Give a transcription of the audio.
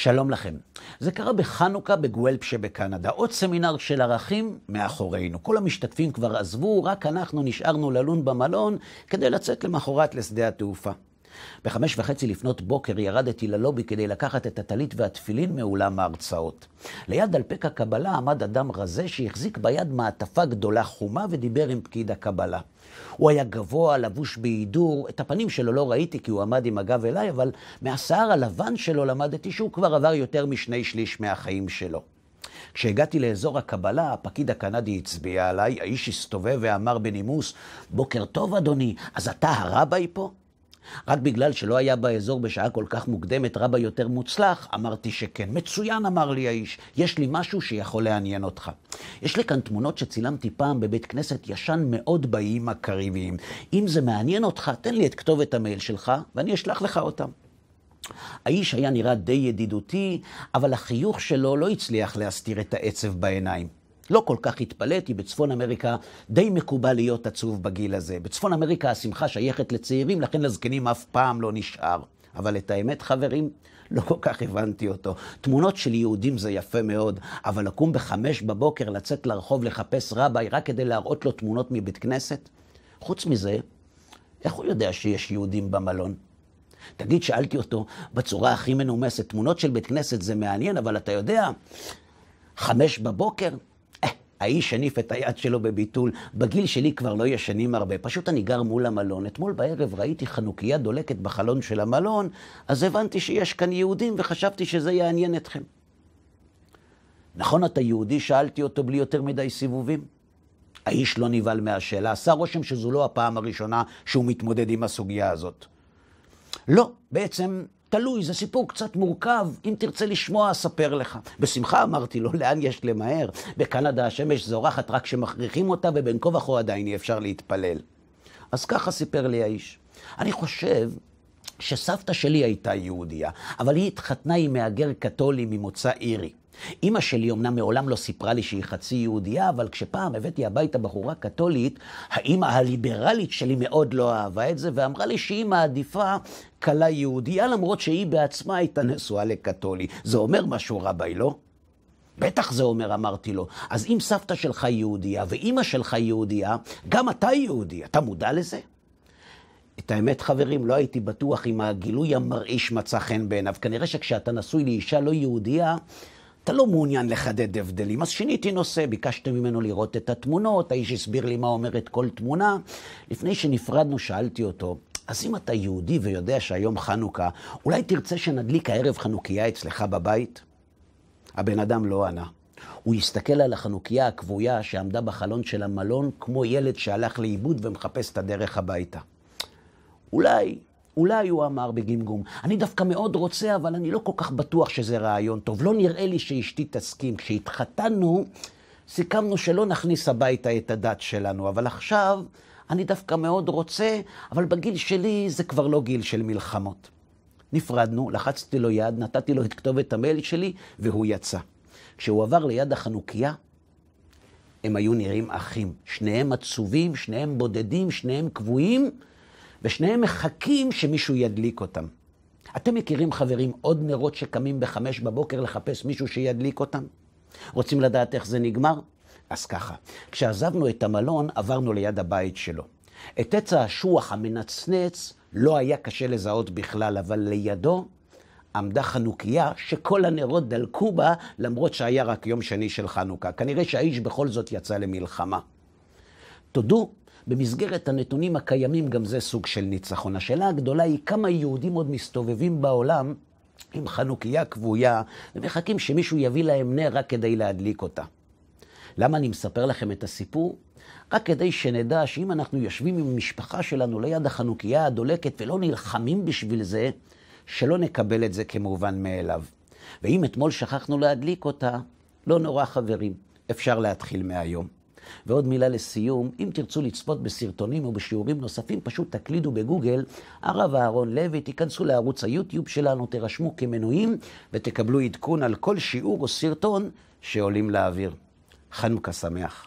שלום לכם. זה קרה בחנוכה בגואלפ שבקנדה. עוד סמינר של ערכים מאחורינו. כל המשתתפים כבר עזבו, רק אנחנו נשארנו ללון במלון כדי לצאת למחרת לשדה התעופה. ב5:30 לפנות בוקר ירדתי ללובי כדי לקחת את הטלית והתפילין מאולם ההרצאות. ליד דלפק הקבלה עמד אדם רזה שהחזיק ביד מעטפה גדולה חומה ודיבר עם פקיד הקבלה. הוא היה גבוה, לבוש בהידור, את הפנים שלו לא ראיתי כי הוא עמד עם הגב אליי, אבל מהשיער הלבן שלו למדתי שהוא כבר עבר יותר מ2/3 מהחיים שלו. כשהגעתי לאזור הקבלה, הפקיד הקנדי הצביע עליי, האיש הסתובב ואמר בנימוס, בוקר טוב אדוני, אז אתה הרבי פה? רק בגלל שלא היה באזור בשעה כל כך מוקדמת רבי יותר מוצלח, אמרתי שכן. מצוין, אמר לי האיש, יש לי משהו שיכול לעניין אותך. יש לי כאן תמונות שצילמתי פעם בבית כנסת ישן מאוד באיים הקריביים. אם זה מעניין אותך, תן לי את כתובת המייל שלך ואני אשלח לך אותם. האיש היה נראה די ידידותי, אבל החיוך שלו לא הצליח להסתיר את העצב בעיניים. לא כל כך התפלאתי, בצפון אמריקה די מקובל להיות עצוב בגיל הזה. בצפון אמריקה השמחה שייכת לצעירים, לכן לזקנים אף פעם לא נשאר. אבל את האמת, חברים, לא כל כך הבנתי אותו. תמונות של יהודים זה יפה מאוד, אבל לקום ב5:00 לצאת לרחוב לחפש רבי רק כדי להראות לו תמונות מבית כנסת? חוץ מזה, איך הוא יודע שיש יהודים במלון? תגיד, שאלתי אותו בצורה הכי מנומסת, תמונות של בית כנסת זה מעניין, אבל אתה יודע, 5:00? האיש הניף את היד שלו בביטול. בגיל שלי כבר לא ישנים הרבה. פשוט אני גר מול המלון. אתמול בערב ראיתי חנוכיה דולקת בחלון של המלון, אז הבנתי שיש כאן יהודים וחשבתי שזה יעניין אתכם. נכון אתה יהודי? שאלתי אותו בלי יותר מדי סיבובים. האיש לא נבהל מהשאלה. עשה רושם שזו לא הפעם הראשונה שהוא מתמודד עם הסוגיה הזאת. לא, בעצם תלוי, זה סיפור קצת מורכב, אם תרצה לשמוע אספר לך. בשמחה אמרתי לו, לאן יש למהר? בקנדה השמש זורחת רק שמכריחים אותה, ובין כה וכה עדיין אי אפשר להתפלל. אז ככה סיפר לי האיש. אני חושב שסבתא שלי הייתה יהודיה, אבל היא התחתנה עם מהגר קתולי ממוצא אירי. אמא שלי אמנם מעולם לא סיפרה לי שהיא חצי יהודיה, אבל כשפעם הבאתי הביתה בחורה קתולית, האמא הליברלית שלי מאוד לא אהבה את זה, ואמרה לי שהיא מעדיפה קלה יהודיה, למרות שהיא בעצמה הייתה נשואה לקתולי. זה אומר משהו רבי, לא? בטח זה אומר, אמרתי לו. אז אם סבתא שלך יהודיה ואמא שלך יהודיה, גם אתה יהודי, אתה מודע לזה? את האמת, חברים, לא הייתי בטוח אם הגילוי המרעיש מצא חן בעיניו. כנראה שכשאתה נשוי לאישה לא יהודיה, אתה לא מעוניין לחדד הבדלים. אז שיניתי נושא, ביקשתי ממנו לראות את התמונות, האיש הסביר לי מה אומרת כל תמונה. לפני שנפרדנו שאלתי אותו, אז אם אתה יהודי ויודע שהיום חנוכה, אולי תרצה שנדליק הערב חנוכיה אצלך בבית? הבן אדם לא ענה. הוא הסתכל על החנוכיה הכבויה שעמדה בחלון של המלון, כמו ילד שהלך לאיבוד ומחפש את הדרך הביתה. אולי הוא אמר בגמגום, אני דווקא מאוד רוצה, אבל אני לא כל כך בטוח שזה רעיון טוב. לא נראה לי שאשתי תסכים. כשהתחתנו, סיכמנו שלא נכניס הביתה את הדת שלנו, אבל עכשיו אני דווקא מאוד רוצה, אבל בגיל שלי זה כבר לא גיל של מלחמות. נפרדנו, לחצתי לו יד, נתתי לו את כתובת המייל שלי, והוא יצא. כשהוא עבר ליד החנוכיה, הם היו נראים אחים. שניהם עצובים, שניהם בודדים, שניהם קבועים, ושניהם מחכים שמישהו ידליק אותם. אתם מכירים, חברים, עוד נרות שקמים ב5:00 לחפש מישהו שידליק אותם? רוצים לדעת איך זה נגמר? אז ככה, כשעזבנו את המלון, עברנו ליד הבית שלו. את עץ האשוח המנצנץ לא היה קשה לזהות בכלל, אבל לידו עמדה חנוכיה שכל הנרות דלקו בה, למרות שהיה רק יום שני של חנוכה. כנראה שהאיש בכל זאת יצא למלחמה. תודו, במסגרת הנתונים הקיימים גם זה סוג של ניצחון. השאלה הגדולה היא כמה יהודים עוד מסתובבים בעולם עם חנוכיה קבויה ומחכים שמישהו יביא להם נר רק כדי להדליק אותה. למה אני מספר לכם את הסיפור? רק כדי שנדע שאם אנחנו יושבים עם המשפחה שלנו ליד החנוכיה הדולקת ולא נלחמים בשביל זה, שלא נקבל את זה כמובן מאליו. ואם אתמול שכחנו להדליק אותה, לא נורא חברים, אפשר להתחיל מהיום. ועוד מילה לסיום, אם תרצו לצפות בסרטונים או בשיעורים נוספים, פשוט תקלידו בגוגל הרב אהרון לוי, תיכנסו לערוץ היוטיוב שלנו, תרשמו כמנויים ותקבלו עדכון על כל שיעור או סרטון שעולים לאוויר. חנוכה שמח.